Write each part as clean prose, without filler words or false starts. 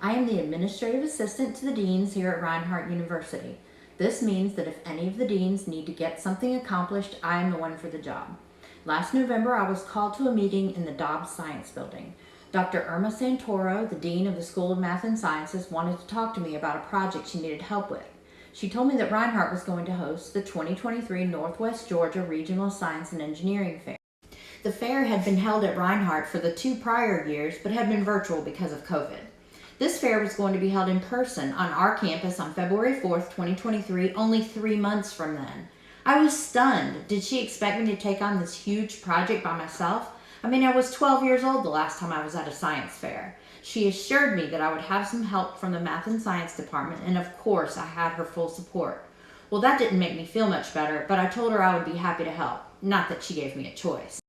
I am the administrative assistant to the deans here at Reinhardt University. This means that if any of the deans need to get something accomplished, I am the one for the job. Last November, I was called to a meeting in the Dobbs Science Building. Dr. Irma Santoro, the Dean of the School of Math and Sciences, wanted to talk to me about a project she needed help with. She told me that Reinhardt was going to host the 2023 Northwest Georgia Regional Science and Engineering Fair. The fair had been held at Reinhardt for the 2 prior years, but had been virtual because of COVID. This fair was going to be held in person on our campus on February 4th, 2023, only 3 months from then. I was stunned. Did she expect me to take on this huge project by myself? I mean, I was 12 years old the last time I was at a science fair. She assured me that I would have some help from the math and science department, and of course I had her full support. Well, that didn't make me feel much better, but I told her I would be happy to help. Not that she gave me a choice.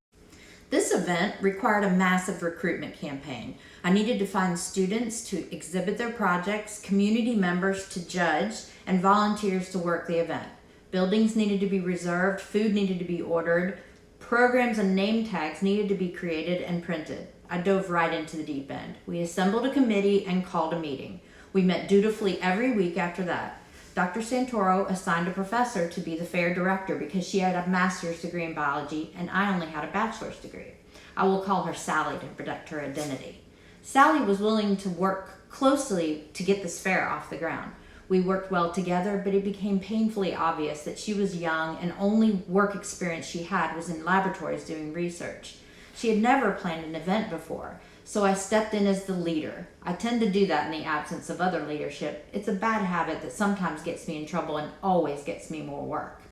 This event required a massive recruitment campaign. I needed to find students to exhibit their projects, community members to judge, and volunteers to work the event. Buildings needed to be reserved, food needed to be ordered, programs and name tags needed to be created and printed. I dove right into the deep end. We assembled a committee and called a meeting. We met dutifully every week after that. Dr. Santoro assigned a professor to be the fair director because she had a master's degree in biology and I only had a bachelor's degree. I will call her Sally to protect her identity. Sally was willing to work closely to get this fair off the ground. We worked well together, but it became painfully obvious that she was young and only work experience she had was in laboratories doing research. She had never planned an event before, so I stepped in as the leader. I tend to do that in the absence of other leadership. It's a bad habit that sometimes gets me in trouble and always gets me more work.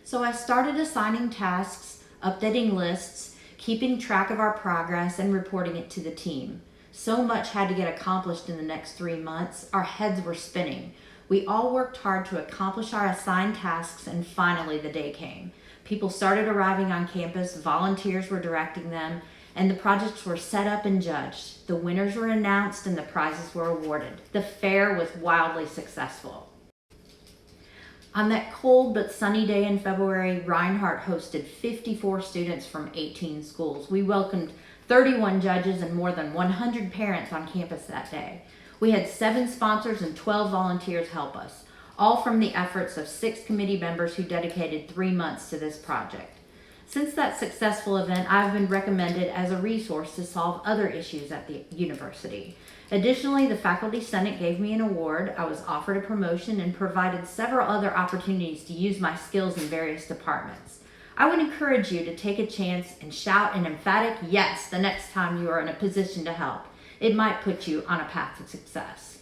So I started assigning tasks, updating lists, keeping track of our progress, and reporting it to the team. So much had to get accomplished in the next 3 months. Our heads were spinning. We all worked hard to accomplish our assigned tasks, and finally the day came. People started arriving on campus, volunteers were directing them, and the projects were set up and judged. The winners were announced and the prizes were awarded. The fair was wildly successful. On that cold but sunny day in February, Reinhardt hosted 54 students from 18 schools. We welcomed 31 judges and more than 100 parents on campus that day. We had 7 sponsors and 12 volunteers help us, all from the efforts of 6 committee members who dedicated 3 months to this project. Since that successful event, I've been recommended as a resource to solve other issues at the university. Additionally, the Faculty Senate gave me an award, I was offered a promotion, and provided several other opportunities to use my skills in various departments. I would encourage you to take a chance and shout an emphatic yes the next time you are in a position to help. It might put you on a path to success.